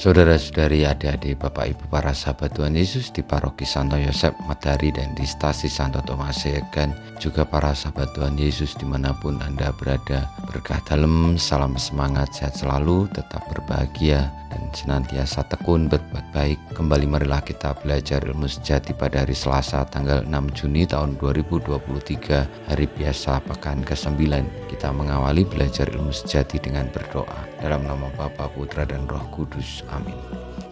Saudara-saudari, adik-adik, Bapak Ibu, para sahabat Tuhan Yesus di Paroki Santo Yosef Madari dan di Stasi Santo Tomas Segan, juga para sahabat Tuhan Yesus dimanapun Anda berada. Berkah dalam, salam semangat, sehat selalu, tetap berbahagia dan senantiasa tekun berbuat baik. Kembali marilah kita belajar ilmu sejati pada hari Selasa tanggal 6 Juni tahun 2023, hari biasa pekan ke-9. Kita mengawali belajar ilmu sejati dengan berdoa. Dalam nama Bapa, Putra dan Roh Kudus. Amin.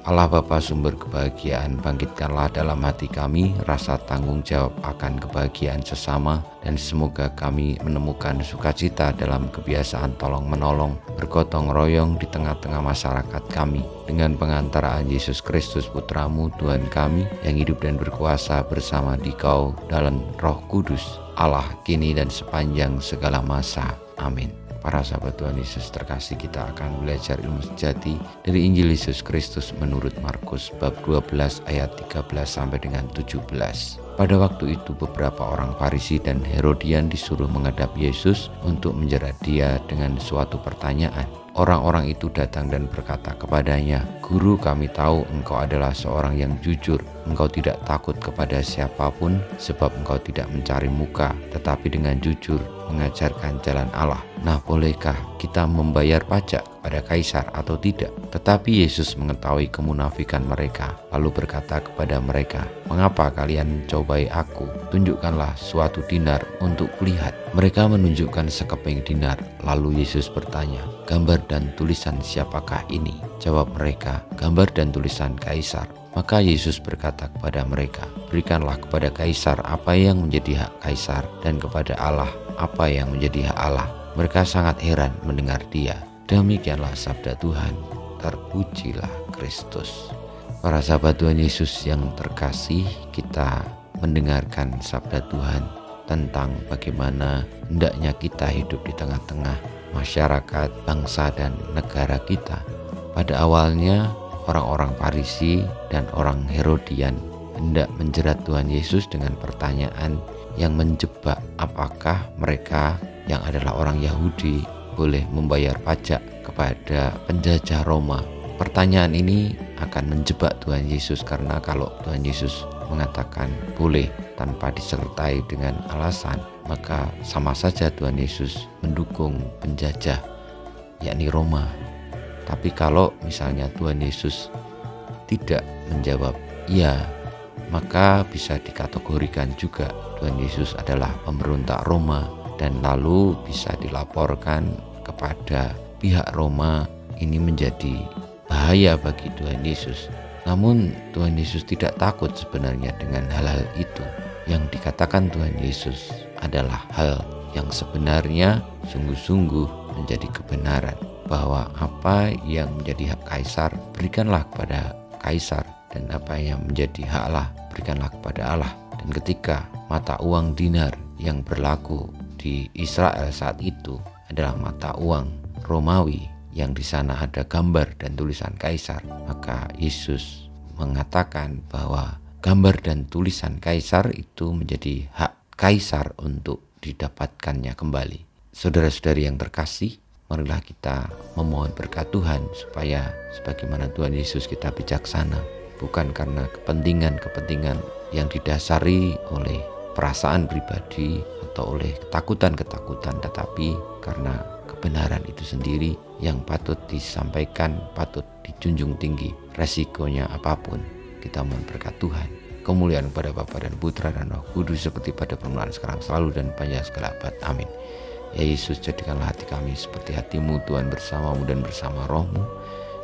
Allah Bapa sumber kebahagiaan, bangkitkanlah dalam hati kami rasa tanggung jawab akan kebahagiaan sesama, dan semoga kami menemukan sukacita dalam kebiasaan tolong menolong, bergotong royong di tengah-tengah masyarakat kami. Dengan pengantaraan Yesus Kristus Putramu, Tuhan kami, yang hidup dan berkuasa bersama Dikau dalam Roh Kudus, Allah kini dan sepanjang segala masa. Amin. Para sahabat Tuhan Yesus terkasih, kita akan belajar ilmu sejati dari Injil Yesus Kristus menurut Markus bab 12 ayat 13 sampai dengan 17. Pada waktu itu beberapa orang Farisi dan Herodian disuruh menghadap Yesus untuk menjerat dia dengan suatu pertanyaan. Orang-orang itu datang dan berkata kepadanya, "Guru, kami tahu engkau adalah seorang yang jujur. Engkau tidak takut kepada siapapun, sebab engkau tidak mencari muka, tetapi dengan jujur mengajarkan jalan Allah. Nah, bolehkah kita membayar pajak kepada Kaisar atau tidak?" Tetapi Yesus mengetahui kemunafikan mereka, lalu berkata kepada mereka, "Mengapa kalian mencobai aku? Tunjukkanlah suatu dinar untuk kulihat." Mereka menunjukkan sekeping dinar. Lalu Yesus bertanya, "Gambar dan tulisan siapakah ini?" Jawab mereka, "Gambar dan tulisan Kaisar." Maka Yesus berkata kepada mereka, "Berikanlah kepada Kaisar apa yang menjadi hak Kaisar, dan kepada Allah apa yang menjadi hak Allah." Mereka sangat heran mendengar dia. Demikianlah sabda Tuhan. Terpujilah Kristus. Para sahabat Tuhan Yesus yang terkasih, kita mendengarkan sabda Tuhan tentang bagaimana hendaknya kita hidup di tengah-tengah masyarakat, bangsa, dan negara kita. Pada awalnya, orang-orang Farisi dan orang Herodian hendak menjerat Tuhan Yesus dengan pertanyaan yang menjebak, apakah mereka yang adalah orang Yahudi boleh membayar pajak kepada penjajah Roma. Pertanyaan ini akan menjebak Tuhan Yesus, karena kalau Tuhan Yesus mengatakan boleh tanpa disertai dengan alasan, maka sama saja Tuhan Yesus mendukung penjajah, yakni Roma. Tapi kalau misalnya Tuhan Yesus tidak menjawab iya, maka bisa dikategorikan juga Tuhan Yesus adalah pemberontak Roma, dan lalu bisa dilaporkan kepada pihak Roma. Ini menjadi bahaya bagi Tuhan Yesus. Namun Tuhan Yesus tidak takut sebenarnya dengan hal-hal itu. Yang dikatakan Tuhan Yesus adalah hal yang sebenarnya sungguh-sungguh menjadi kebenaran, bahwa apa yang menjadi hak Kaisar berikanlah kepada Kaisar, dan apa yang menjadi hak Allah berikanlah kepada Allah. Dan ketika mata uang dinar yang berlaku di Israel saat itu adalah mata uang Romawi, yang di sana ada gambar dan tulisan Kaisar, maka Yesus mengatakan bahwa gambar dan tulisan Kaisar itu menjadi hak Kaisar untuk didapatkannya kembali. Saudara-saudari yang terkasih, marilah kita memohon berkat Tuhan supaya sebagaimana Tuhan Yesus kita bijaksana, bukan karena kepentingan-kepentingan yang didasari oleh perasaan pribadi atau oleh ketakutan-ketakutan, tetapi karena kebenaran itu sendiri yang patut disampaikan, patut dijunjung tinggi, resikonya apapun. Kita mohon berkat Tuhan. Kemuliaan kepada Bapa dan Putra dan Roh Kudus, seperti pada permulaan, sekarang, selalu, dan panjang segala abad. Amin. Ya Yesus, jadikanlah hati kami seperti hati-Mu, Tuhan, bersama-Mu dan bersama Roh-Mu.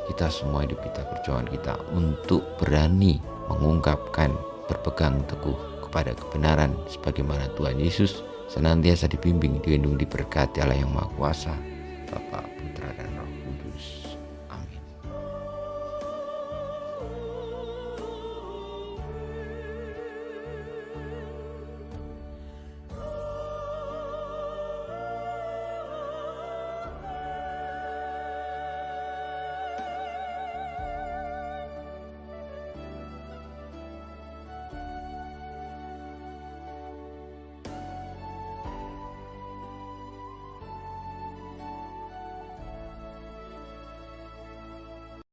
Kita semua hidup kita, perjuangan kita untuk berani mengungkapkan, berpegang teguh kepada kebenaran sebagaimana Tuhan Yesus, senantiasa dibimbing, dilindungi, diberkati Allah yang Maha Kuasa, Bapa,